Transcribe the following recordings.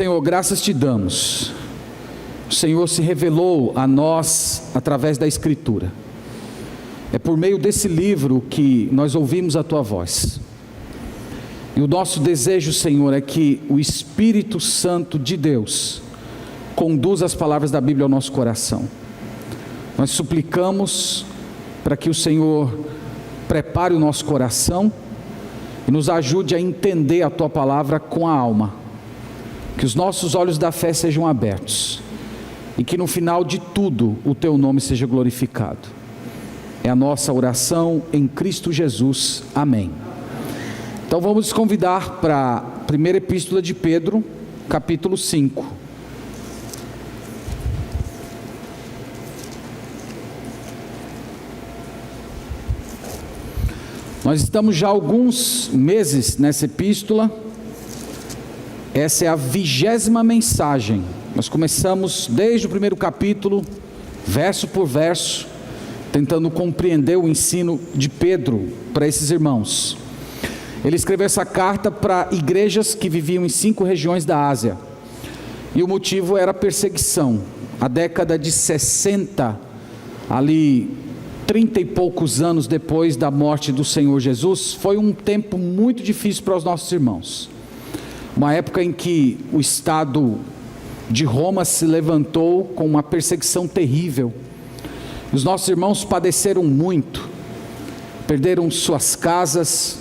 Senhor, graças te damos. O Senhor se revelou a nós através da Escritura. É por meio desse livro que nós ouvimos a tua voz. E o nosso desejo, Senhor, é que o Espírito Santo de Deus conduza as palavras da Bíblia ao nosso coração. Nós suplicamos para que o Senhor prepare o nosso coração e nos ajude a entender a tua palavra com a alma. Que os nossos olhos da fé sejam abertos e que no final de tudo o teu nome seja glorificado. É a nossa oração em Cristo Jesus. Amém. Então vamos convidar para a primeira epístola de Pedro, capítulo 5. Nós estamos já há alguns meses nessa epístola. Essa é a 20ª mensagem. Nós começamos desde o primeiro capítulo, verso por verso, tentando compreender o ensino de Pedro para esses irmãos. Ele escreveu essa carta para igrejas que viviam em 5 regiões da Ásia. E o motivo era a perseguição. A década de 60, ali 30 e poucos anos depois da morte do Senhor Jesus, foi um tempo muito difícil para os nossos irmãos. Uma época em que o Estado de Roma se levantou com uma perseguição terrível. Os nossos irmãos padeceram muito, perderam suas casas,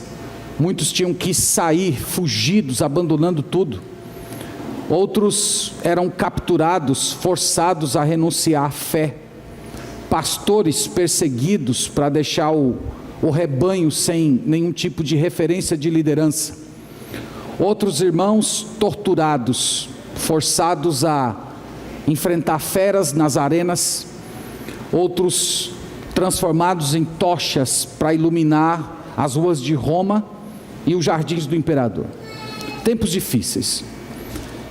muitos tinham que sair fugidos, abandonando tudo. Outros eram capturados, forçados a renunciar à fé. Pastores perseguidos para deixar o rebanho sem nenhum tipo de referência de liderança. Outros irmãos torturados, forçados a enfrentar feras nas arenas. Outros transformados em tochas para iluminar as ruas de Roma e os jardins do imperador. Tempos difíceis.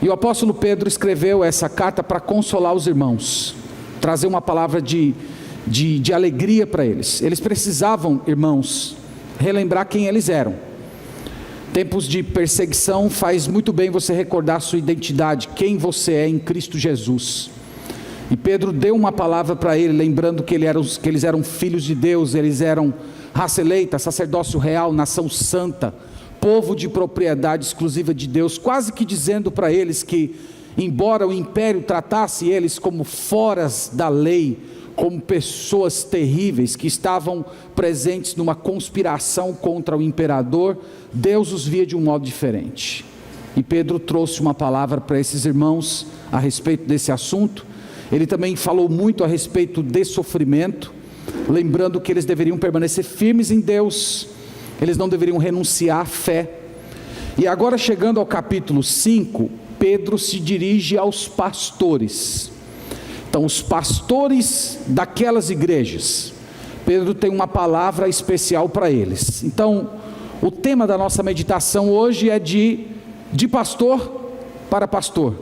E o apóstolo Pedro escreveu essa carta para consolar os irmãos, trazer uma palavra de alegria para eles. Eles precisavam, irmãos, relembrar quem eles eram. Tempos de perseguição, faz muito bem você recordar sua identidade, quem você é em Cristo Jesus. E Pedro deu uma palavra para ele, lembrando que eles eram filhos de Deus, eles eram raça eleita, sacerdócio real, nação santa, povo de propriedade exclusiva de Deus, quase que dizendo para eles que, embora o império tratasse eles como foras da lei, como pessoas terríveis que estavam presentes numa conspiração contra o imperador, Deus os via de um modo diferente. E Pedro trouxe uma palavra para esses irmãos a respeito desse assunto. Ele também falou muito a respeito de sofrimento, lembrando que eles deveriam permanecer firmes em Deus, eles não deveriam renunciar à fé. E agora, chegando ao capítulo 5, Pedro se dirige aos pastores. Então, os pastores daquelas igrejas, Pedro tem uma palavra especial para eles. Então, o tema da nossa meditação hoje é de pastor para pastor,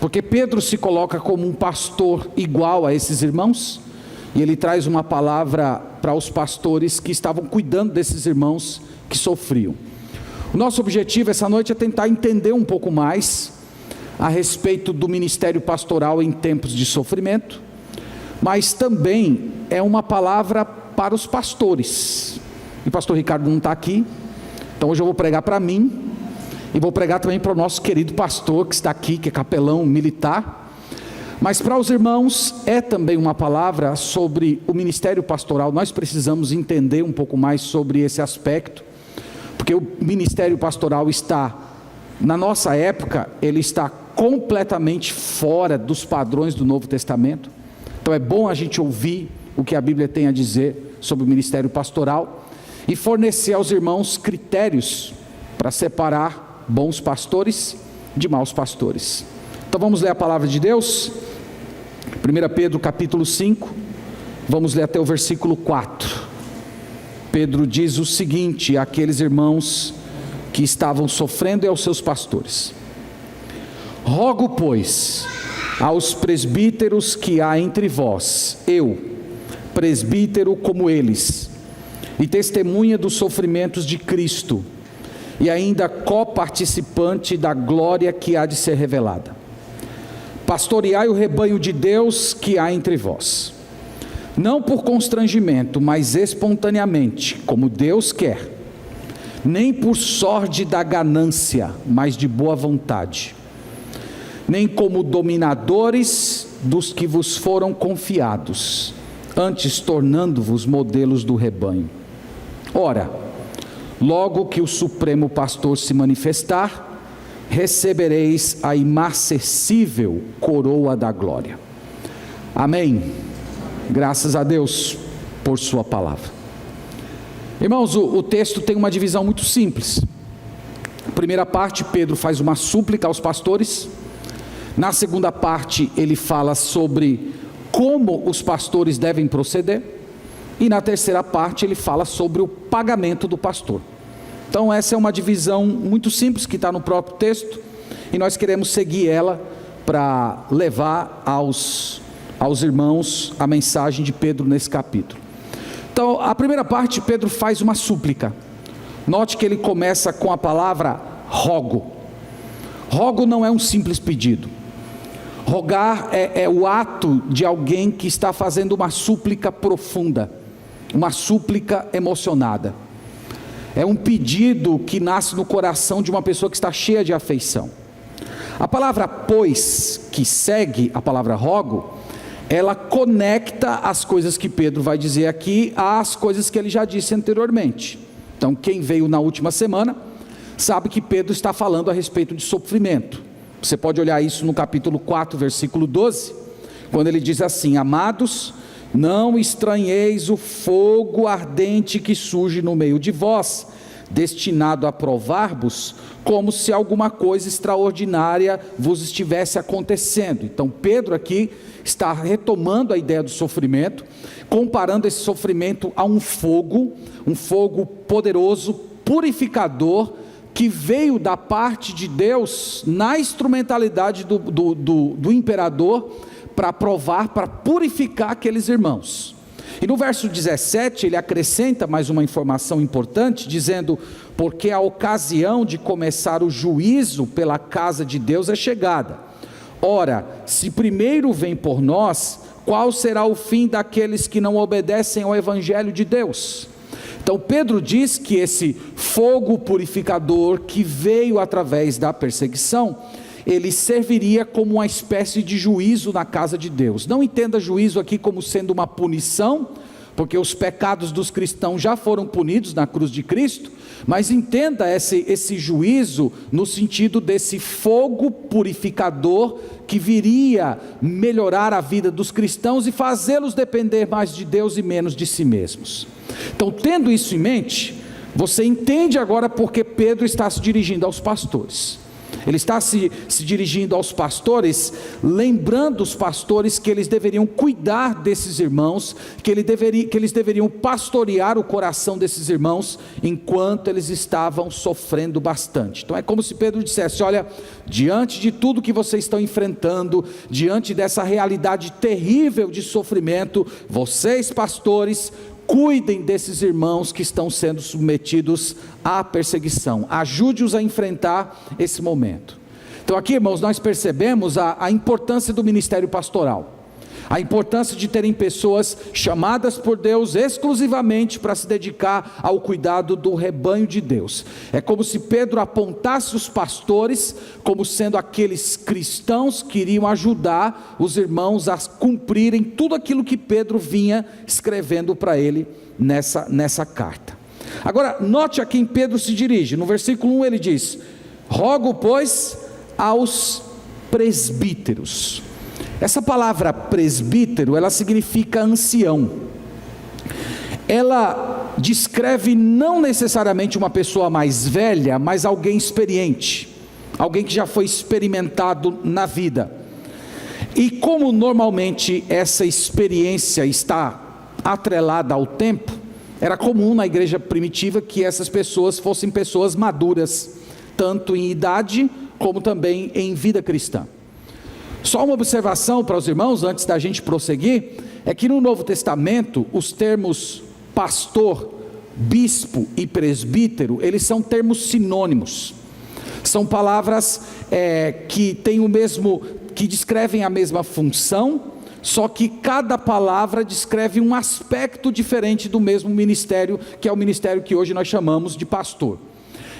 porque Pedro se coloca como um pastor igual a esses irmãos, e ele traz uma palavra para os pastores que estavam cuidando desses irmãos que sofriam. O nosso objetivo essa noite é tentar entender um pouco mais a respeito do ministério pastoral em tempos de sofrimento, mas também é uma palavra para os pastores. E o pastor Ricardo não está aqui, então hoje eu vou pregar para mim, e vou pregar também para o nosso querido pastor que está aqui, que é capelão militar. Mas para os irmãos é também uma palavra sobre o ministério pastoral. Nós precisamos entender um pouco mais sobre esse aspecto, porque o ministério pastoral está, na nossa época, ele está completamente fora dos padrões do Novo Testamento. Então é bom a gente ouvir o que a Bíblia tem a dizer sobre o ministério pastoral e fornecer aos irmãos critérios para separar bons pastores de maus pastores. Então vamos ler a palavra de Deus, 1 Pedro capítulo 5, vamos ler até o versículo 4. Pedro diz o seguinte àqueles irmãos que estavam sofrendo e aos seus pastores: rogo, pois, aos presbíteros que há entre vós, eu, presbítero como eles, e testemunha dos sofrimentos de Cristo, e ainda coparticipante da glória que há de ser revelada. Pastoreai o rebanho de Deus que há entre vós, não por constrangimento, mas espontaneamente, como Deus quer, nem por sorte da ganância, mas de boa vontade, nem como dominadores dos que vos foram confiados, antes tornando-vos modelos do rebanho. Ora, logo que o Supremo Pastor se manifestar, recebereis a imarcessível coroa da glória. Amém. Graças a Deus por sua palavra. Irmãos, o texto tem uma divisão muito simples. Na primeira parte, Pedro faz uma súplica aos pastores. Na segunda parte, ele fala sobre como os pastores devem proceder. E na terceira parte, ele fala sobre o pagamento do pastor. Então essa é uma divisão muito simples que está no próprio texto, e nós queremos seguir ela para levar aos irmãos a mensagem de Pedro nesse capítulo. Então a primeira parte, Pedro faz uma súplica. Note que ele começa com a palavra rogo. Rogo não é um simples pedido. Rogar é o ato de alguém que está fazendo uma súplica profunda, uma súplica emocionada. É um pedido que nasce no coração de uma pessoa que está cheia de afeição. A palavra pois, que segue a palavra rogo, ela conecta as coisas que Pedro vai dizer aqui às coisas que ele já disse anteriormente. Então quem veio na última semana sabe que Pedro está falando a respeito de sofrimento. Você pode olhar isso no capítulo 4, versículo 12, quando ele diz assim: amados, não estranheis o fogo ardente que surge no meio de vós, destinado a provar-vos, como se alguma coisa extraordinária vos estivesse acontecendo. Então Pedro aqui está retomando a ideia do sofrimento, comparando esse sofrimento a um fogo poderoso, purificador, que veio da parte de Deus na instrumentalidade do imperador, para provar, para purificar aqueles irmãos. E no verso 17 ele acrescenta mais uma informação importante, dizendo: porque a ocasião de começar o juízo pela casa de Deus é chegada. Ora, se primeiro vem por nós, qual será o fim daqueles que não obedecem ao evangelho de Deus? Então Pedro diz que esse fogo purificador que veio através da perseguição, ele serviria como uma espécie de juízo na casa de Deus. Não entenda juízo aqui como sendo uma punição, porque os pecados dos cristãos já foram punidos na cruz de Cristo, mas entenda esse juízo no sentido desse fogo purificador que viria melhorar a vida dos cristãos e fazê-los depender mais de Deus e menos de si mesmos. Então, tendo isso em mente, você entende agora porque Pedro está se dirigindo aos pastores. Ele está se dirigindo aos pastores, lembrando os pastores que eles deveriam cuidar desses irmãos, que eles deveriam pastorear o coração desses irmãos, enquanto eles estavam sofrendo bastante. Então é como se Pedro dissesse: olha, diante de tudo que vocês estão enfrentando, diante dessa realidade terrível de sofrimento, vocês pastores, cuidem desses irmãos que estão sendo submetidos à perseguição, ajude-os a enfrentar esse momento. Então aqui, irmãos, nós percebemos a importância do ministério pastoral, a importância de terem pessoas chamadas por Deus exclusivamente para se dedicar ao cuidado do rebanho de Deus. É como se Pedro apontasse os pastores como sendo aqueles cristãos que iriam ajudar os irmãos a cumprirem tudo aquilo que Pedro vinha escrevendo para ele nessa carta. Agora, note a quem Pedro se dirige. No versículo 1 ele diz: rogo, pois, aos presbíteros. Essa palavra presbítero, ela significa ancião. Ela descreve não necessariamente uma pessoa mais velha, mas alguém experiente, alguém que já foi experimentado na vida. E como normalmente essa experiência está atrelada ao tempo, era comum na igreja primitiva que essas pessoas fossem pessoas maduras, tanto em idade como também em vida cristã. Só uma observação para os irmãos, antes da gente prosseguir, é que no Novo Testamento, os termos pastor, bispo e presbítero, eles são termos sinônimos. São palavras que têm que descrevem a mesma função, só que cada palavra descreve um aspecto diferente do mesmo ministério, que é o ministério que hoje nós chamamos de pastor.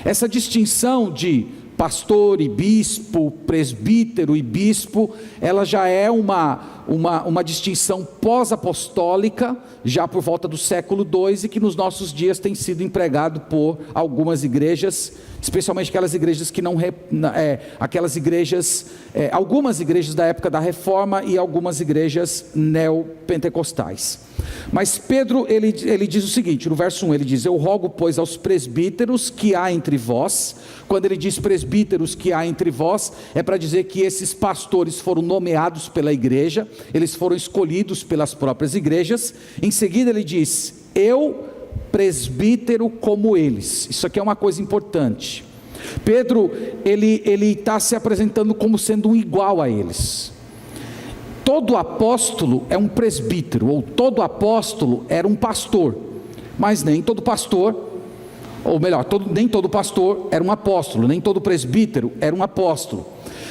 Essa distinção de pastor e bispo, presbítero e bispo, ela já é uma distinção pós-apostólica, já por volta do século II, e que nos nossos dias tem sido empregado por algumas igrejas, especialmente aquelas igrejas que algumas igrejas da época da Reforma e algumas igrejas neopentecostais. Mas Pedro, ele diz o seguinte, no verso 1, ele diz: eu rogo, pois, aos presbíteros que há entre vós. Quando ele diz presbíteros que há entre vós, é para dizer que esses pastores foram nomeados pela igreja, eles foram escolhidos pelas próprias igrejas. Em seguida ele diz: eu, presbítero como eles. Isso aqui é uma coisa importante. Pedro, ele está se apresentando como sendo um igual a eles. Todo apóstolo é um presbítero, ou todo apóstolo era um pastor, mas nem todo pastor, ou melhor, nem todo pastor era um apóstolo, nem todo presbítero era um apóstolo.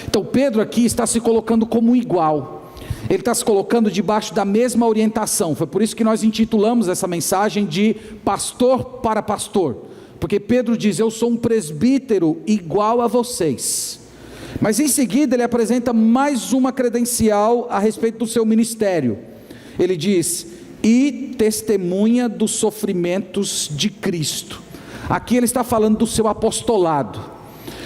Então Pedro aqui está se colocando como um igual, ele está se colocando debaixo da mesma orientação. Foi por isso que nós intitulamos essa mensagem de pastor para pastor, porque Pedro diz: eu sou um presbítero igual a vocês. Mas em seguida ele apresenta mais uma credencial a respeito do seu ministério. Ele diz: e testemunha dos sofrimentos de Cristo. Aqui ele está falando do seu apostolado.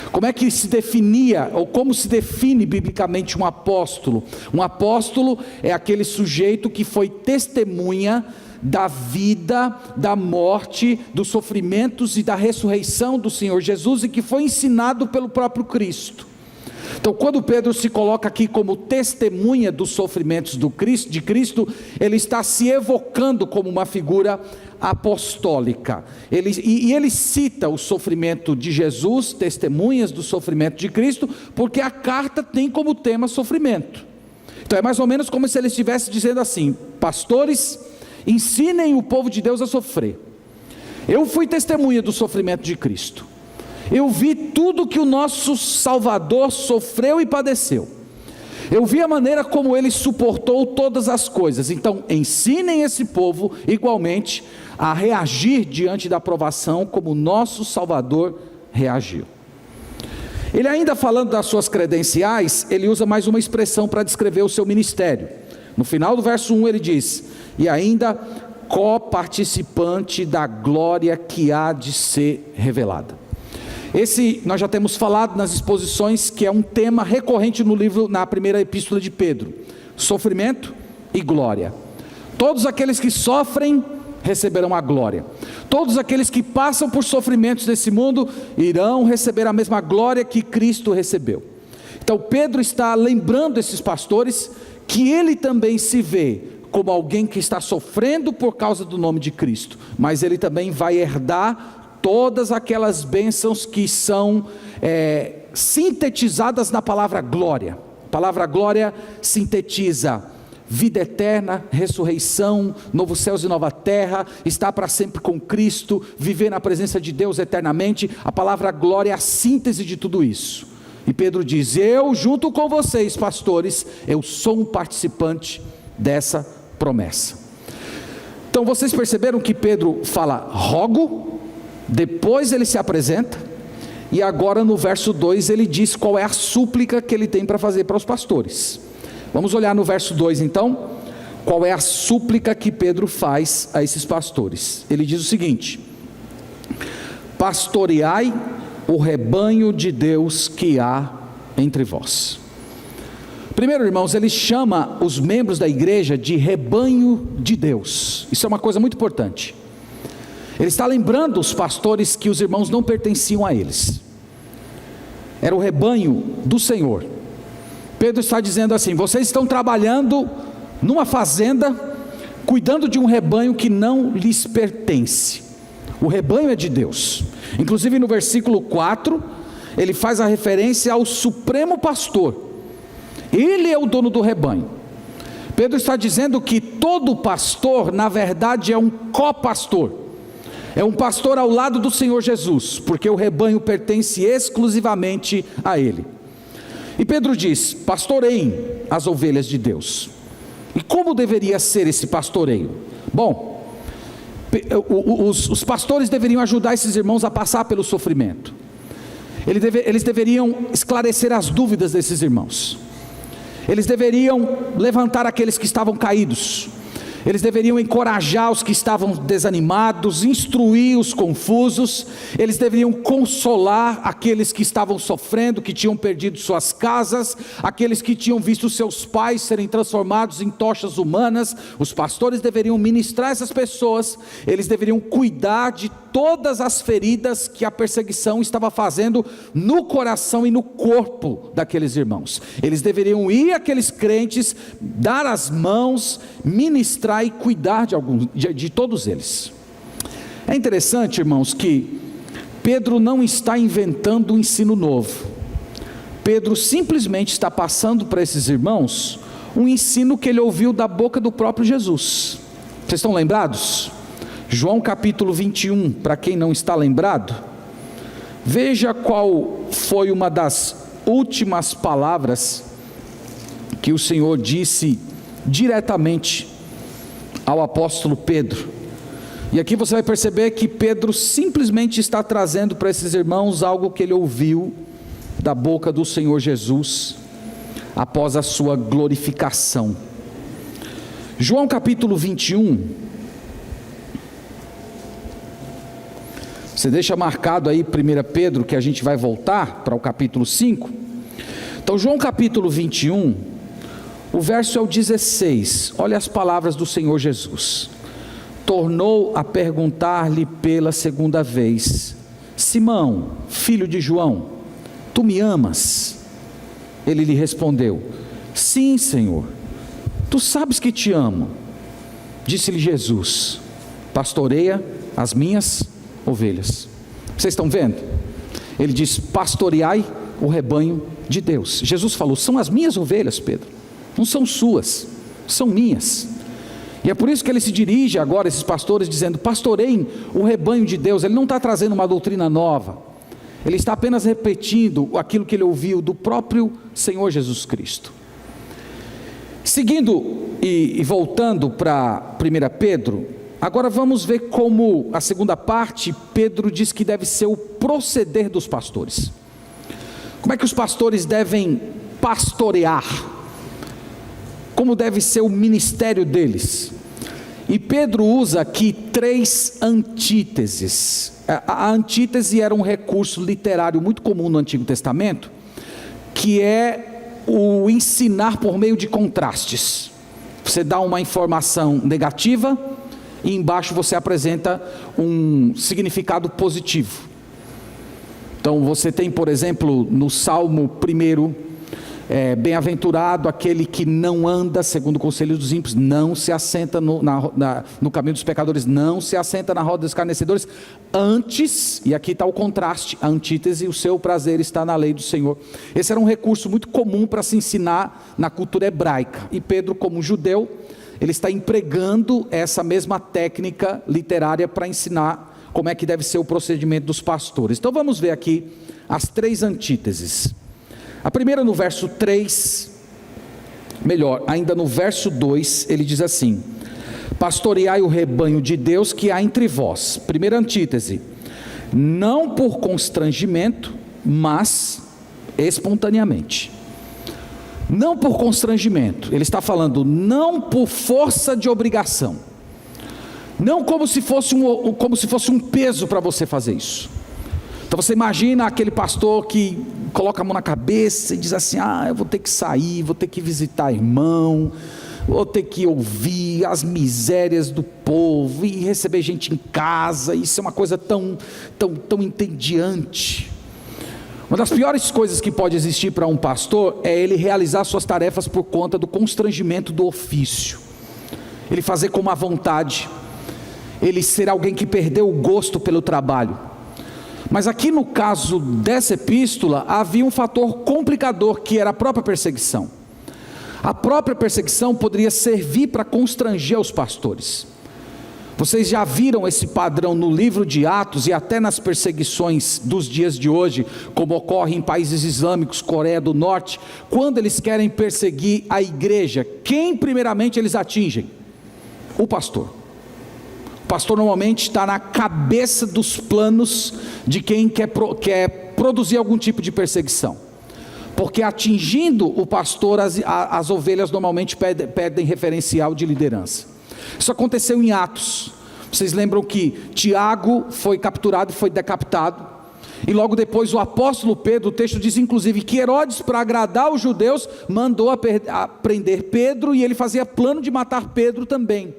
Como é que se definia, ou como se define biblicamente um apóstolo? Um apóstolo é aquele sujeito que foi testemunha da vida, da morte, dos sofrimentos e da ressurreição do Senhor Jesus, e que foi ensinado pelo próprio Cristo. Então, quando Pedro se coloca aqui como testemunha dos sofrimentos de Cristo, ele está se evocando como uma figura apostólica. Ele cita o sofrimento de Jesus, testemunhas do sofrimento de Cristo, porque a carta tem como tema sofrimento. Então é mais ou menos como se ele estivesse dizendo assim: pastores, ensinem o povo de Deus a sofrer. Eu fui testemunha do sofrimento de Cristo. Eu vi tudo que o nosso Salvador sofreu e padeceu. Eu vi a maneira como ele suportou todas as coisas. Então ensinem esse povo igualmente a reagir diante da provação como o nosso Salvador reagiu. Ele ainda, falando das suas credenciais, ele usa mais uma expressão para descrever o seu ministério. No final do verso 1 ele diz: e ainda coparticipante da glória que há de ser revelada. Esse nós já temos falado nas exposições, que é um tema recorrente no livro, na primeira epístola de Pedro: sofrimento e glória. Todos aqueles que sofrem receberão a glória. Todos aqueles que passam por sofrimentos nesse mundo irão receber a mesma glória que Cristo recebeu. Então Pedro está lembrando esses pastores que ele também se vê como alguém que está sofrendo por causa do nome de Cristo, mas ele também vai herdar todas aquelas bênçãos que são sintetizadas na palavra glória. A palavra glória sintetiza vida eterna, ressurreição, novo céus e nova terra, estar para sempre com Cristo, viver na presença de Deus eternamente. A palavra glória é a síntese de tudo isso. E Pedro diz: eu junto com vocês, pastores, eu sou um participante dessa promessa. Então vocês perceberam que Pedro fala rogo, depois ele se apresenta, e agora no verso 2 ele diz qual é a súplica que ele tem para fazer para os pastores. Vamos olhar no verso 2 então, qual é a súplica que Pedro faz a esses pastores. Ele diz o seguinte: pastoreai o rebanho de Deus que há entre vós. Primeiro, irmãos, ele chama os membros da igreja de rebanho de Deus. Isso é uma coisa muito importante. Ele está lembrando os pastores que os irmãos não pertenciam a eles, era o rebanho do Senhor. Pedro está dizendo assim: vocês estão trabalhando numa fazenda, cuidando de um rebanho que não lhes pertence. O rebanho é de Deus. Inclusive no versículo 4, ele faz a referência ao supremo pastor. Ele é o dono do rebanho. Pedro está dizendo que todo pastor, na verdade, é um copastor. É um pastor ao lado do Senhor Jesus, porque o rebanho pertence exclusivamente a Ele. E Pedro diz: pastoreiem as ovelhas de Deus. E como deveria ser esse pastoreio? Bom, os pastores deveriam ajudar esses irmãos a passar pelo sofrimento. Eles deveriam esclarecer as dúvidas desses irmãos. Eles deveriam levantar aqueles que estavam caídos. Eles deveriam encorajar os que estavam desanimados, instruir os confusos. Eles deveriam consolar aqueles que estavam sofrendo, que tinham perdido suas casas, aqueles que tinham visto seus pais serem transformados em tochas humanas. Os pastores deveriam ministrar essas pessoas. Eles deveriam cuidar de todas as feridas que a perseguição estava fazendo no coração e no corpo daqueles irmãos. Eles deveriam ir àqueles crentes, dar as mãos, ministrar e cuidar de todos eles. É interessante, irmãos, que Pedro não está inventando um ensino novo. Pedro simplesmente está passando para esses irmãos um ensino que ele ouviu da boca do próprio Jesus. Vocês estão lembrados? João capítulo 21, para quem não está lembrado, veja qual foi uma das últimas palavras que o Senhor disse diretamente ao apóstolo Pedro. E aqui você vai perceber que Pedro simplesmente está trazendo para esses irmãos algo que ele ouviu da boca do Senhor Jesus após a sua glorificação. João capítulo 21, você deixa marcado aí 1 Pedro, que a gente vai voltar para o capítulo 5. Então João capítulo 21, o verso é o 16, olha as palavras do Senhor Jesus. Tornou a perguntar-lhe pela segunda vez: Simão, filho de João, tu me amas? Ele lhe respondeu: sim, Senhor, tu sabes que te amo. Disse-lhe Jesus: pastoreia as minhas ovelhas. Vocês estão vendo? Ele diz: pastoreai o rebanho de Deus. Jesus falou: são as minhas ovelhas, Pedro, não são suas, são minhas. E é por isso que ele se dirige agora a esses pastores dizendo: pastoreiem o rebanho de Deus. Ele não está trazendo uma doutrina nova, ele está apenas repetindo aquilo que ele ouviu do próprio Senhor Jesus Cristo. Seguindo e voltando para 1 Pedro, agora vamos ver como a segunda parte, Pedro diz que deve ser o proceder dos pastores. Como é que os pastores devem pastorear? Como deve ser o ministério deles? E Pedro usa aqui 3 antíteses. A antítese era um recurso literário muito comum no Antigo Testamento, que é o ensinar por meio de contrastes. Você dá uma informação negativa e embaixo você apresenta um significado positivo. Então você tem, por exemplo, no Salmo 1, bem-aventurado aquele que não anda segundo o conselho dos ímpios, não se assenta no caminho dos pecadores, não se assenta na roda dos escarnecedores, antes, e aqui está o contraste, a antítese, o seu prazer está na lei do Senhor. Esse era um recurso muito comum para se ensinar na cultura hebraica, e Pedro, como judeu, ele está empregando essa mesma técnica literária para ensinar como é que deve ser o procedimento dos pastores. Então vamos ver aqui as 3 antíteses. A primeira no verso 3, melhor, ainda no verso 2, ele diz assim: pastoreai o rebanho de Deus que há entre vós. Primeira antítese: não por constrangimento, mas espontaneamente. Não por constrangimento, ele está falando não por força de obrigação, não como se fosse um peso para você fazer isso. Então você imagina aquele pastor que coloca a mão na cabeça e diz assim: eu vou ter que sair, vou ter que visitar irmão, vou ter que ouvir as misérias do povo e receber gente em casa. Isso é uma coisa tão entediante. Uma das piores coisas que pode existir para um pastor é ele realizar suas tarefas por conta do constrangimento do ofício, ele fazer com má vontade, ele ser alguém que perdeu o gosto pelo trabalho. Mas aqui no caso dessa epístola havia um fator complicador, que era a própria perseguição. A própria perseguição poderia servir para constranger os pastores. Vocês já viram esse padrão no livro de Atos e até nas perseguições dos dias de hoje, como ocorre em países islâmicos, Coreia do Norte, quando eles querem perseguir a igreja, quem primeiramente eles atingem? O pastor. O pastor normalmente está na cabeça dos planos de quem quer produzir algum tipo de perseguição, porque atingindo o pastor, as ovelhas normalmente perdem referencial de liderança. Isso aconteceu em Atos. Vocês lembram que Tiago foi capturado e foi decapitado, e logo depois o apóstolo Pedro, o texto diz inclusive que Herodes, para agradar os judeus, mandou prender Pedro, e ele fazia plano de matar Pedro também.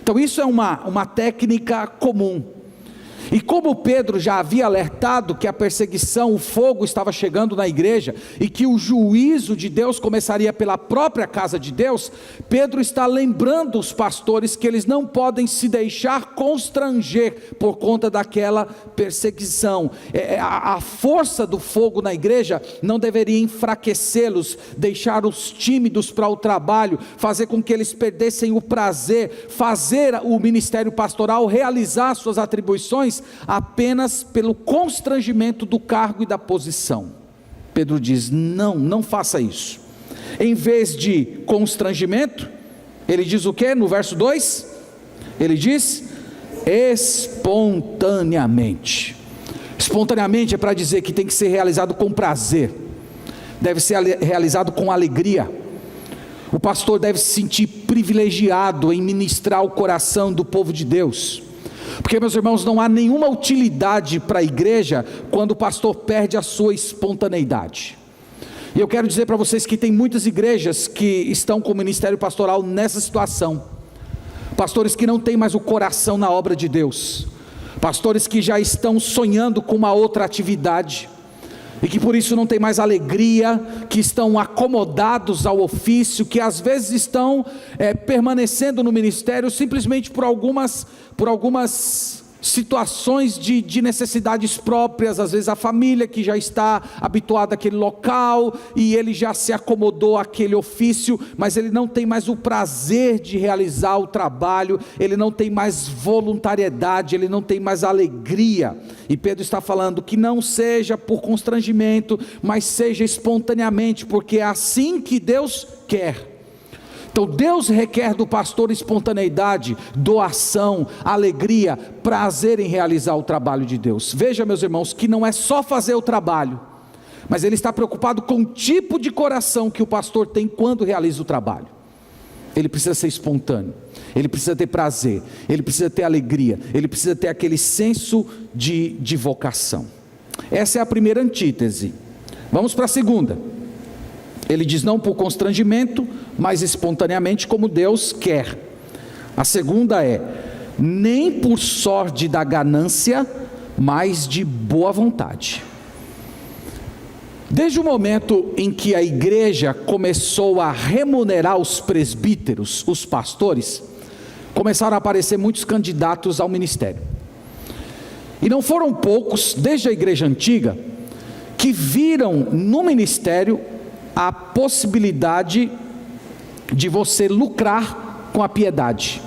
Então isso é uma técnica comum. E como Pedro já havia alertado que a perseguição, o fogo estava chegando na igreja, e que o juízo de Deus começaria pela própria casa de Deus, Pedro está lembrando os pastores que eles não podem se deixar constranger por conta daquela perseguição. A força do fogo na igreja não deveria enfraquecê-los, deixar os tímidos para o trabalho, fazer com que eles perdessem o prazer, fazer o ministério pastoral, realizar suas atribuições apenas pelo constrangimento do cargo e da posição. Pedro diz: não faça isso. Em vez de constrangimento, ele diz o que? No verso 2, ele diz: espontaneamente. Espontaneamente é para dizer que tem que ser realizado com prazer, deve ser realizado com alegria. O pastor deve se sentir privilegiado em ministrar o coração do povo de Deus, porque, meus irmãos, não há nenhuma utilidade para a igreja quando o pastor perde a sua espontaneidade. E eu quero dizer para vocês que tem muitas igrejas que estão com o ministério pastoral nessa situação. Pastores que não têm mais o coração na obra de Deus, pastores que já estão sonhando com uma outra atividade, e que por isso não tem mais alegria, que estão acomodados ao ofício, que às vezes estão permanecendo no ministério simplesmente por algumas situações de necessidades próprias. Às vezes a família que já está habituada àquele local, e ele já se acomodou àquele ofício, mas ele não tem mais o prazer de realizar o trabalho, ele não tem mais voluntariedade, ele não tem mais alegria. E Pedro está falando que não seja por constrangimento, mas seja espontaneamente, porque é assim que Deus quer. Então Deus requer do pastor espontaneidade, doação, alegria, prazer em realizar o trabalho de Deus. Veja, meus irmãos, que não é só fazer o trabalho, mas ele está preocupado com o tipo de coração que o pastor tem quando realiza o trabalho. Ele precisa ser espontâneo, ele precisa ter prazer, ele precisa ter alegria, ele precisa ter aquele senso de vocação. Essa é a primeira antítese. Vamos para a segunda. Ele diz: não por constrangimento, mas espontaneamente, como Deus quer. A segunda é: nem por sorte da ganância, mas de boa vontade. Desde o momento em que a igreja começou a remunerar os presbíteros, os pastores, começaram a aparecer muitos candidatos ao ministério. E não foram poucos, desde a igreja antiga, que viram no ministério a possibilidade de você lucrar com a piedade,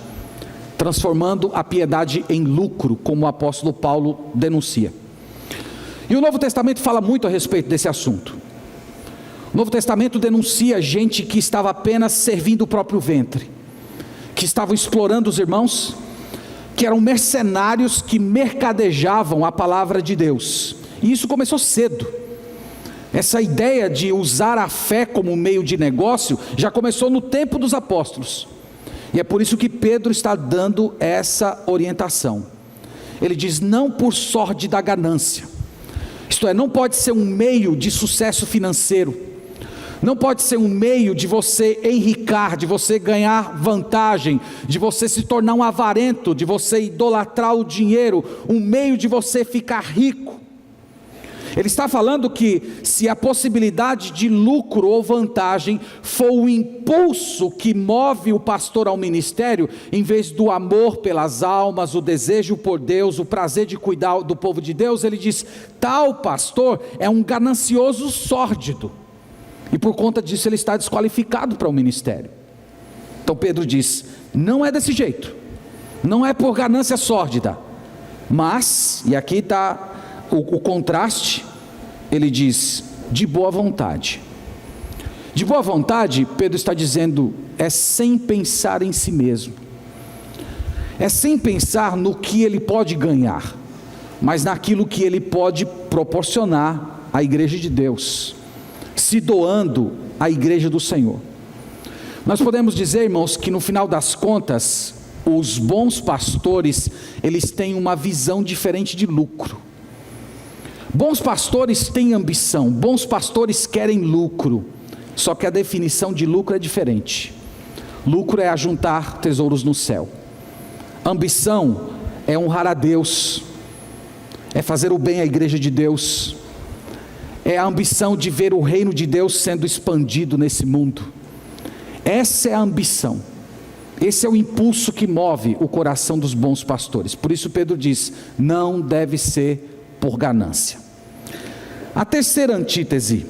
transformando a piedade em lucro, como o apóstolo Paulo denuncia. E o Novo Testamento fala muito a respeito desse assunto. O Novo Testamento denuncia gente que estava apenas servindo o próprio ventre, que estavam explorando os irmãos, que eram mercenários que mercadejavam a palavra de Deus. E isso começou cedo. Essa ideia de usar a fé como meio de negócio já começou no tempo dos apóstolos, e é por isso que Pedro está dando essa orientação. Ele diz: não por sorte da ganância, isto é, não pode ser um meio de sucesso financeiro, não pode ser um meio de você enricar, de você ganhar vantagem, de você se tornar um avarento, de você idolatrar o dinheiro, um meio de você ficar rico. Ele está falando que se a possibilidade de lucro ou vantagem for o impulso que move o pastor ao ministério, em vez do amor pelas almas, o desejo por Deus, o prazer de cuidar do povo de Deus, ele diz: tal pastor é um ganancioso sórdido, e por conta disso ele está desqualificado para o ministério. Então Pedro diz: não é desse jeito, não é por ganância sórdida, mas, e aqui está o contraste, ele diz, de boa vontade. De boa vontade, Pedro está dizendo, é sem pensar em si mesmo, é sem pensar no que ele pode ganhar, mas naquilo que ele pode proporcionar à igreja de Deus, se doando à igreja do Senhor. Nós podemos dizer, irmãos, que no final das contas, os bons pastores, eles têm uma visão diferente de lucro. Bons pastores têm ambição, bons pastores querem lucro, só que a definição de lucro é diferente. Lucro é ajuntar tesouros no céu. Ambição é honrar a Deus, é fazer o bem à igreja de Deus, é a ambição de ver o reino de Deus sendo expandido nesse mundo. Essa é a ambição, esse é o impulso que move o coração dos bons pastores. Por isso Pedro diz, não deve ser por ganância. A terceira antítese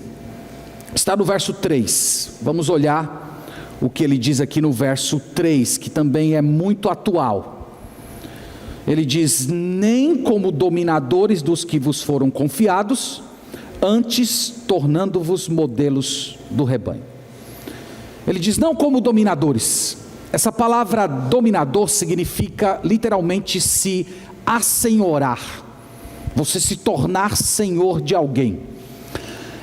está no verso 3, vamos olhar o que ele diz aqui no verso 3, que também é muito atual. Ele diz, nem como dominadores dos que vos foram confiados, antes tornando-vos modelos do rebanho. Ele diz, não como dominadores. Essa palavra dominador significa literalmente se assenhorar, você se tornar senhor de alguém.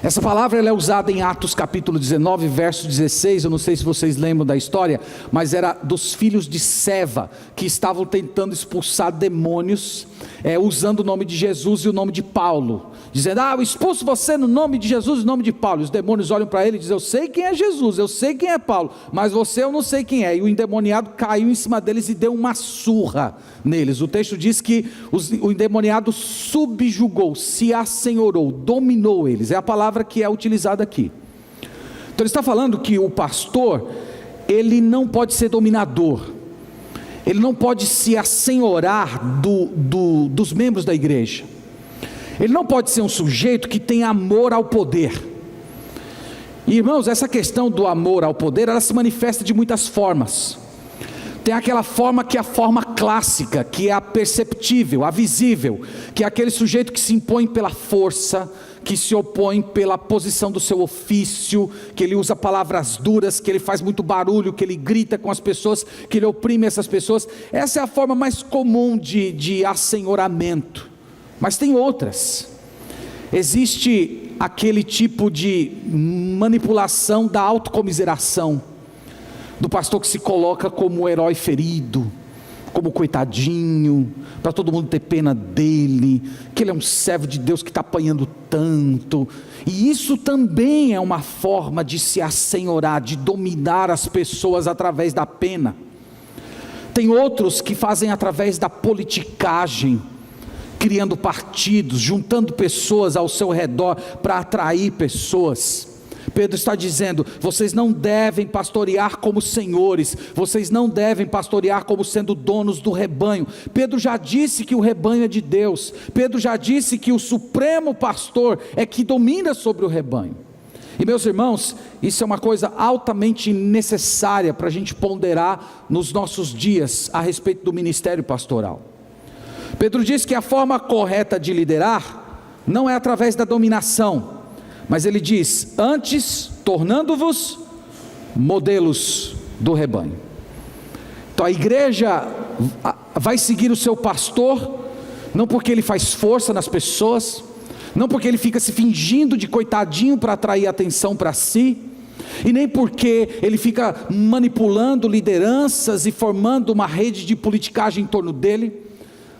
Essa palavra ela é usada em Atos capítulo 19, verso 16, eu não sei se vocês lembram da história, mas era dos filhos de Seva, que estavam tentando expulsar demônios, usando o nome de Jesus e o nome de Paulo, dizendo, eu expulso você no nome de Jesus e no nome de Paulo. Os demônios olham para ele e dizem, eu sei quem é Jesus, eu sei quem é Paulo, mas você eu não sei quem é. E o endemoniado caiu em cima deles e deu uma surra neles. O texto diz que o endemoniado subjugou, se assenhorou, dominou eles, é a palavra que é utilizada aqui. Então ele está falando que o pastor, ele não pode ser dominador, ele não pode se assenhorar dos membros da igreja, ele não pode ser um sujeito que tem amor ao poder. E irmãos, essa questão do amor ao poder, ela se manifesta de muitas formas. Tem aquela forma que é a forma clássica, que é a perceptível, a visível, que é aquele sujeito que se impõe pela força, que se opõe pela posição do seu ofício, que ele usa palavras duras, que ele faz muito barulho, que ele grita com as pessoas, que ele oprime essas pessoas. Essa é a forma mais comum de assenhoramento, mas tem outras. Existe aquele tipo de manipulação da autocomiseração, do pastor que se coloca como o herói ferido, como coitadinho, para todo mundo ter pena dele, que ele é um servo de Deus que está apanhando tanto. E isso também é uma forma de se assenhorar, de dominar as pessoas através da pena. Tem outros que fazem através da politicagem, criando partidos, juntando pessoas ao seu redor para atrair pessoas. Pedro está dizendo, vocês não devem pastorear como senhores, vocês não devem pastorear como sendo donos do rebanho. Pedro já disse que o rebanho é de Deus, Pedro já disse que o supremo pastor é que domina sobre o rebanho. E meus irmãos, isso é uma coisa altamente necessária para a gente ponderar nos nossos dias a respeito do ministério pastoral. Pedro diz que a forma correta de liderar não é através da dominação, mas ele diz, antes tornando-vos modelos do rebanho. Então a igreja vai seguir o seu pastor, não porque ele faz força nas pessoas, não porque ele fica se fingindo de coitadinho para atrair atenção para si, e nem porque ele fica manipulando lideranças e formando uma rede de politicagem em torno dele.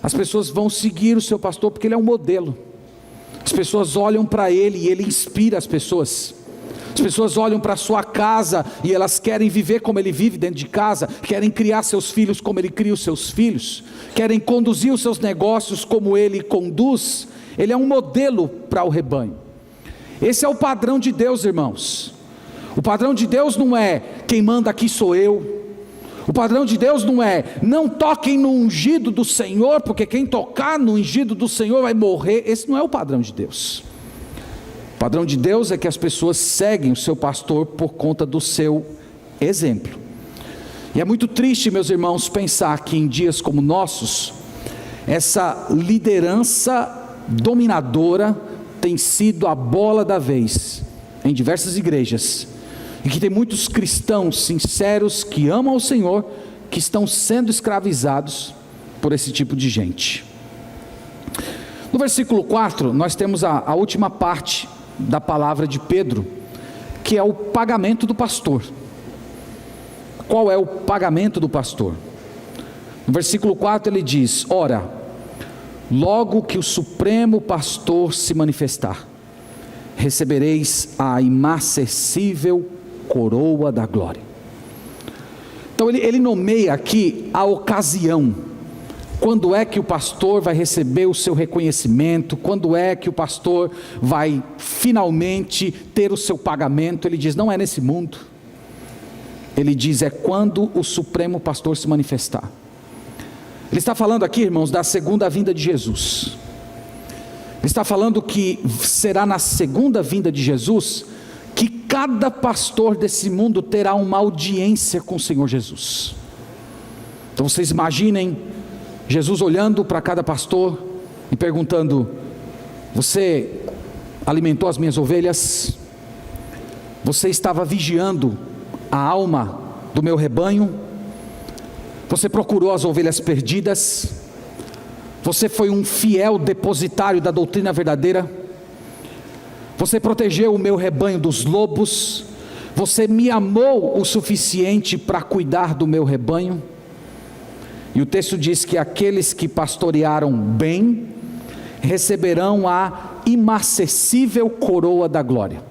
As pessoas vão seguir o seu pastor porque ele é um modelo. As pessoas olham para ele e ele inspira as pessoas. As pessoas olham para a sua casa e elas querem viver como ele vive dentro de casa, querem criar seus filhos como ele cria os seus filhos, querem conduzir os seus negócios como ele conduz. Ele é um modelo para o rebanho. Esse é o padrão de Deus, irmãos. O padrão de Deus não é quem manda aqui sou eu. O padrão de Deus não é, não toquem no ungido do Senhor, porque quem tocar no ungido do Senhor vai morrer. Esse não é o padrão de Deus. O padrão de Deus é que as pessoas seguem o seu pastor por conta do seu exemplo. E é muito triste, meus irmãos, pensar que em dias como nossos, essa liderança dominadora tem sido a bola da vez em diversas igrejas, e que tem muitos cristãos sinceros que amam o Senhor, que estão sendo escravizados por esse tipo de gente. No versículo 4, nós temos a última parte da palavra de Pedro, que é o pagamento do pastor. Qual é o pagamento do pastor? No versículo 4 ele diz: ora, logo que o supremo pastor se manifestar, recebereis a inacessível coroa da glória. Então ele nomeia aqui a ocasião. Quando é que o pastor vai receber o seu reconhecimento? Quando é que o pastor vai finalmente ter o seu pagamento? Ele diz, não é nesse mundo. Ele diz, é quando o supremo pastor se manifestar. Ele está falando aqui, irmãos, da segunda vinda de Jesus. Ele está falando que será na segunda vinda de Jesus que cada pastor desse mundo terá uma audiência com o Senhor Jesus. Então vocês imaginem Jesus olhando para cada pastor e perguntando: você alimentou as minhas ovelhas? Você estava vigiando a alma do meu rebanho? Você procurou as ovelhas perdidas? Você foi um fiel depositário da doutrina verdadeira? Você protegeu o meu rebanho dos lobos? Você me amou o suficiente para cuidar do meu rebanho? E o texto diz que aqueles que pastorearam bem receberão a inacessível coroa da glória.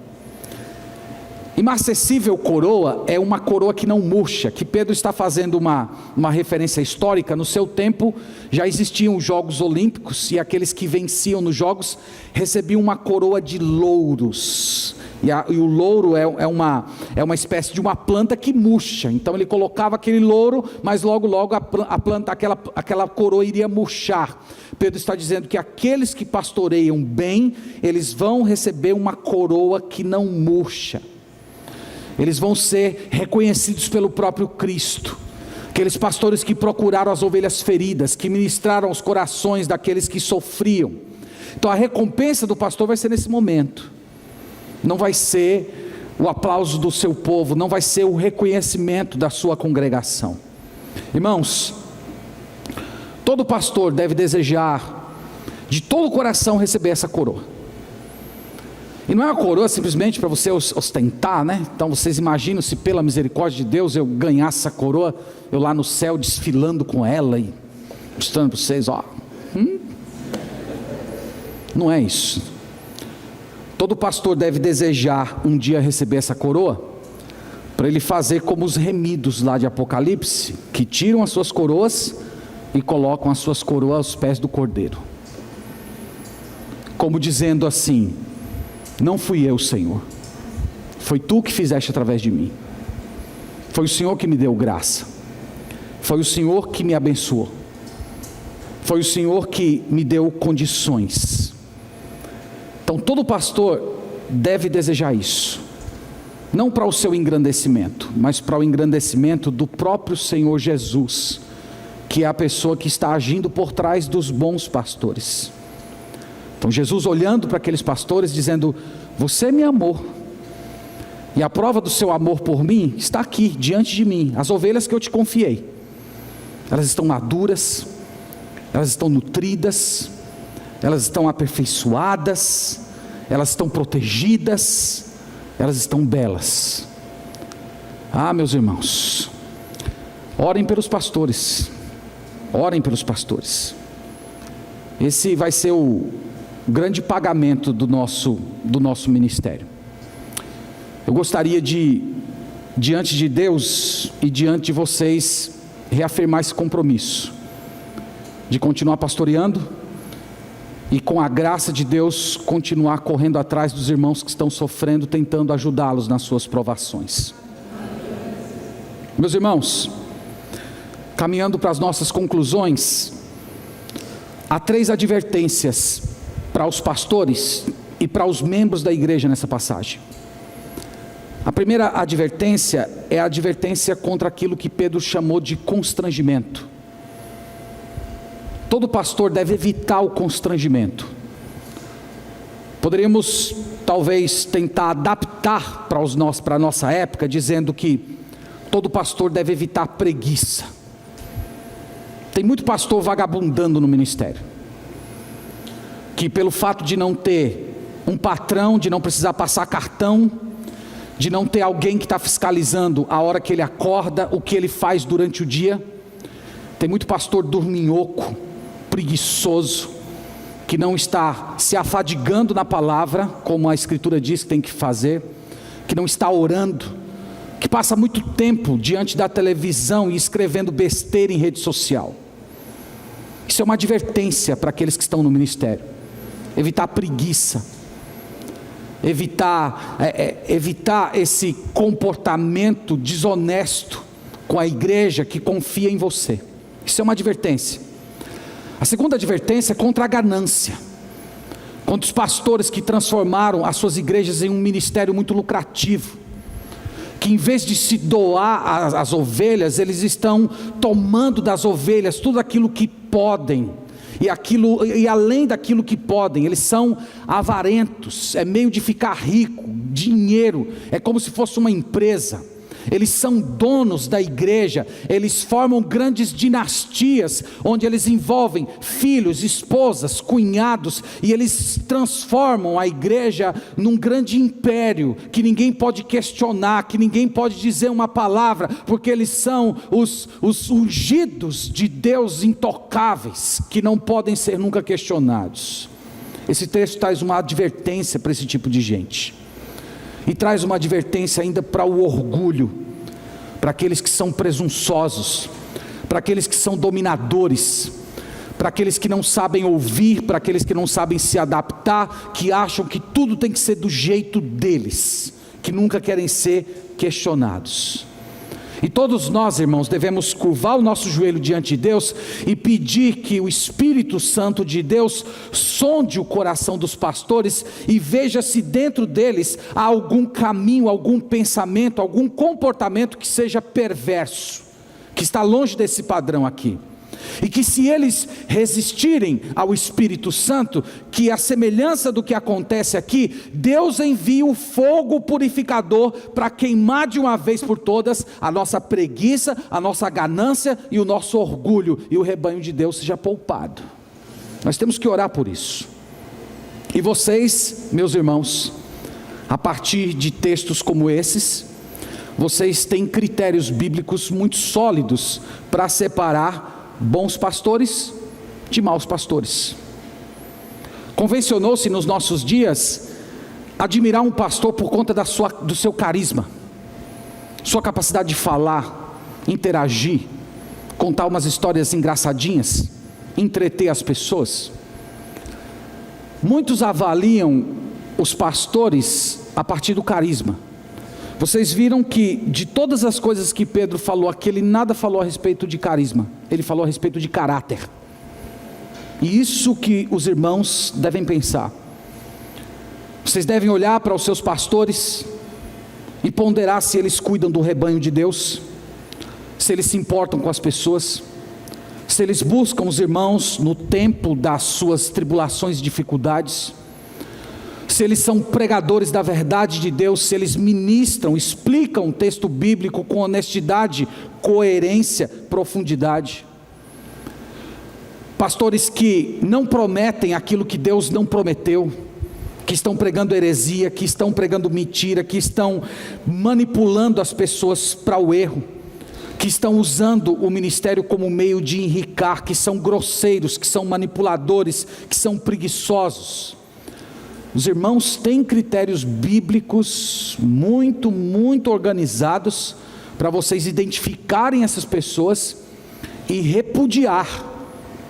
Inacessível coroa é uma coroa que não murcha, que Pedro está fazendo uma referência histórica. No seu tempo já existiam os Jogos Olímpicos, e aqueles que venciam nos Jogos recebiam uma coroa de louros, e o louro é uma espécie de uma planta que murcha. Então ele colocava aquele louro, mas logo a planta, aquela coroa iria murchar. Pedro está dizendo que aqueles que pastoreiam bem, eles vão receber uma coroa que não murcha. Eles vão ser reconhecidos pelo próprio Cristo. Aqueles pastores que procuraram as ovelhas feridas, que ministraram os corações daqueles que sofriam. Então a recompensa do pastor vai ser nesse momento. Não vai ser o aplauso do seu povo, não vai ser o reconhecimento da sua congregação. Irmãos, todo pastor deve desejar de todo o coração receber essa coroa. E não é uma coroa simplesmente para você ostentar, né? Então vocês imaginam se pela misericórdia de Deus eu ganhasse essa coroa, eu lá no céu desfilando com ela e mostrando para vocês, ó. Não é isso. Todo pastor deve desejar um dia receber essa coroa, para ele fazer como os remidos lá de Apocalipse, que tiram as suas coroas e colocam as suas coroas aos pés do Cordeiro, como dizendo assim: não fui eu, Senhor, foi tu que fizeste através de mim, foi o Senhor que me deu graça, foi o Senhor que me abençoou, foi o Senhor que me deu condições. Então todo pastor deve desejar isso, não para o seu engrandecimento, mas para o engrandecimento do próprio Senhor Jesus, que é a pessoa que está agindo por trás dos bons pastores. Então Jesus olhando para aqueles pastores dizendo: você me amou, e a prova do seu amor por mim está aqui diante de mim. As ovelhas que eu te confiei, elas estão maduras, elas estão nutridas, elas estão aperfeiçoadas, elas estão protegidas, elas estão belas. Ah, meus irmãos, orem pelos pastores, orem pelos pastores. Esse vai ser o grande pagamento do nosso ministério. Eu gostaria de, diante de Deus e diante de vocês, reafirmar esse compromisso de continuar pastoreando e, com a graça de Deus, continuar correndo atrás dos irmãos que estão sofrendo, tentando ajudá-los nas suas provações. Meus irmãos, caminhando para as nossas conclusões, há 3 advertências para os pastores e para os membros da igreja nessa passagem. A primeira advertência é a advertência contra aquilo que Pedro chamou de constrangimento. Todo pastor deve evitar o constrangimento. Poderíamos talvez tentar adaptar para a nossa época, dizendo que todo pastor deve evitar a preguiça. Tem muito pastor vagabundando no ministério, que pelo fato de não ter um patrão, de não precisar passar cartão, de não ter alguém que está fiscalizando a hora que ele acorda, o que ele faz durante o dia, tem muito pastor dorminhoco, preguiçoso, que não está se afadigando na palavra, como a Escritura diz que tem que fazer, que não está orando, que passa muito tempo diante da televisão e escrevendo besteira em rede social. Isso é uma advertência para aqueles que estão no ministério. Evitar preguiça, evitar esse comportamento desonesto com a igreja que confia em você. Isso é uma advertência. A segunda advertência é contra a ganância, contra os pastores que transformaram as suas igrejas em um ministério muito lucrativo, que em vez de se doar às ovelhas, eles estão tomando das ovelhas tudo aquilo que podem, e além daquilo que podem, eles são avarentos, é meio de ficar rico, dinheiro, é como se fosse uma empresa. Eles são donos da igreja, eles formam grandes dinastias, onde eles envolvem filhos, esposas, cunhados, e eles transformam a igreja num grande império, que ninguém pode questionar, que ninguém pode dizer uma palavra, porque eles são os ungidos de Deus intocáveis, que não podem ser nunca questionados. Esse texto traz uma advertência para esse tipo de gente. E traz uma advertência ainda para o orgulho, para aqueles que são presunçosos, para aqueles que são dominadores, para aqueles que não sabem ouvir, para aqueles que não sabem se adaptar, que acham que tudo tem que ser do jeito deles, que nunca querem ser questionados. E todos nós, irmãos, devemos curvar o nosso joelho diante de Deus e pedir que o Espírito Santo de Deus sonde o coração dos pastores e veja se dentro deles há algum caminho, algum pensamento, algum comportamento que seja perverso, que está longe desse padrão aqui. E que se eles resistirem ao Espírito Santo, que a semelhança do que acontece aqui, Deus envia o fogo purificador para queimar de uma vez por todas a nossa preguiça, a nossa ganância e o nosso orgulho, e o rebanho de Deus seja poupado. Nós temos que orar por isso. E vocês, meus irmãos, a partir de textos como esses, vocês têm critérios bíblicos muito sólidos para separar bons pastores de maus pastores. Convencionou-se nos nossos dias admirar um pastor por conta do seu carisma, sua capacidade de falar, interagir, contar umas histórias engraçadinhas, entreter as pessoas. Muitos avaliam os pastores a partir do carisma. Vocês viram que de todas as coisas que Pedro falou aqui, ele nada falou a respeito de carisma, ele falou a respeito de caráter. E isso que os irmãos devem pensar. Vocês devem olhar para os seus pastores e ponderar se eles cuidam do rebanho de Deus, se eles se importam com as pessoas, se eles buscam os irmãos no tempo das suas tribulações e dificuldades, se eles são pregadores da verdade de Deus, se eles ministram, explicam o texto bíblico com honestidade, coerência, profundidade. Pastores que não prometem aquilo que Deus não prometeu, que estão pregando heresia, que estão pregando mentira, que estão manipulando as pessoas para o erro, que estão usando o ministério como meio de enricar, que são grosseiros, que são manipuladores, que são preguiçosos. Os irmãos têm critérios bíblicos muito, muito organizados para vocês identificarem essas pessoas e repudiar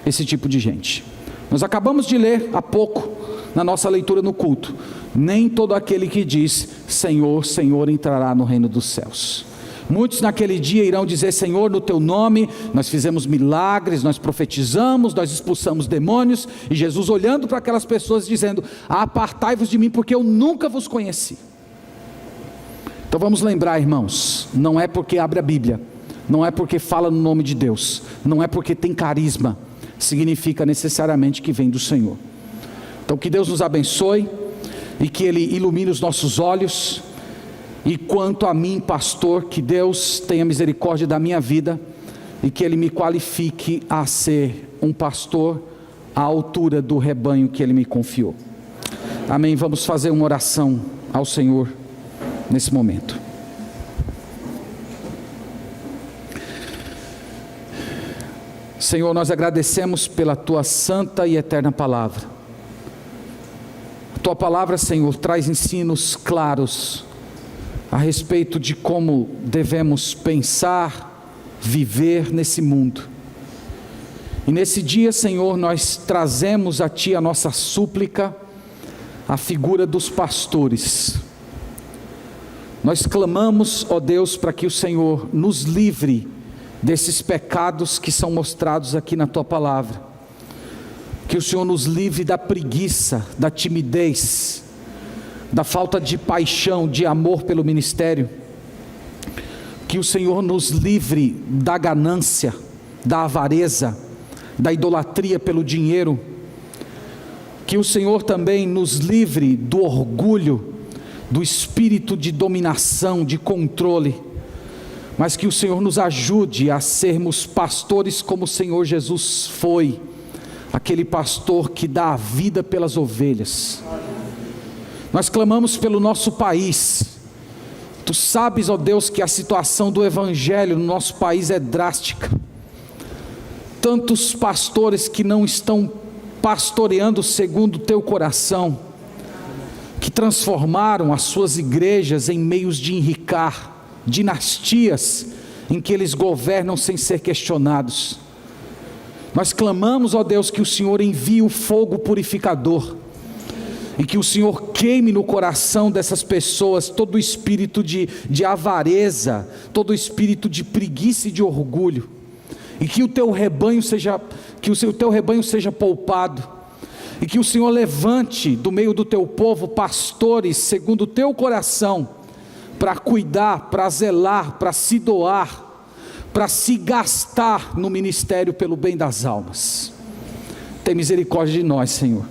esse tipo de gente. Nós acabamos de ler há pouco, na nossa leitura no culto: nem todo aquele que diz Senhor, Senhor entrará no reino dos céus. Muitos naquele dia irão dizer: Senhor, no teu nome nós fizemos milagres, nós profetizamos, nós expulsamos demônios. E Jesus olhando para aquelas pessoas dizendo: apartai-vos de mim, porque eu nunca vos conheci. Então vamos lembrar, irmãos, não é porque abre a Bíblia, não é porque fala no nome de Deus, não é porque tem carisma, significa necessariamente que vem do Senhor. Então que Deus nos abençoe e que Ele ilumine os nossos olhos. E quanto a mim, pastor, que Deus tenha misericórdia da minha vida e que Ele me qualifique a ser um pastor à altura do rebanho que Ele me confiou. Amém. Vamos fazer uma oração ao Senhor nesse momento. Senhor, nós agradecemos pela Tua santa e eterna palavra. A Tua palavra, Senhor, traz ensinos claros a respeito de como devemos pensar, viver nesse mundo. E nesse dia, Senhor, nós trazemos a Ti a nossa súplica, a figura dos pastores. Nós clamamos, ó Deus, para que o Senhor nos livre desses pecados que são mostrados aqui na Tua palavra. Que o Senhor nos livre da preguiça, da timidez, da falta de paixão, de amor pelo ministério. Que o Senhor nos livre da ganância, da avareza, da idolatria pelo dinheiro. Que o Senhor também nos livre do orgulho, do espírito de dominação, de controle. Mas que o Senhor nos ajude a sermos pastores como o Senhor Jesus foi, aquele pastor que dá a vida pelas ovelhas. Nós clamamos pelo nosso país. Tu sabes, ó Deus, que a situação do Evangelho no nosso país é drástica. Tantos pastores que não estão pastoreando segundo o Teu coração, que transformaram as suas igrejas em meios de enricar, dinastias em que eles governam sem ser questionados. Nós clamamos, ó Deus, que o Senhor envie o fogo purificador, e que o Senhor queime no coração dessas pessoas todo o espírito de avareza, todo o espírito de preguiça e de orgulho, e que o Teu rebanho seja poupado, e que o Senhor levante do meio do Teu povo pastores segundo o Teu coração, para cuidar, para zelar, para se doar, para se gastar no ministério pelo bem das almas. Tem misericórdia de nós, Senhor.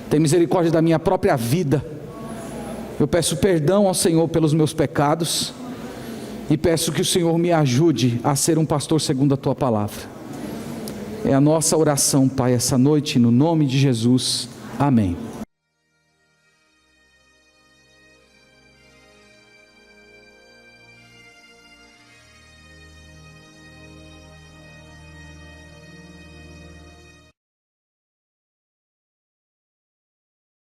Tem misericórdia da minha própria vida. Eu peço perdão ao Senhor pelos meus pecados e peço que o Senhor me ajude a ser um pastor segundo a Tua palavra. É a nossa oração, Pai, essa noite, no nome de Jesus. Amém.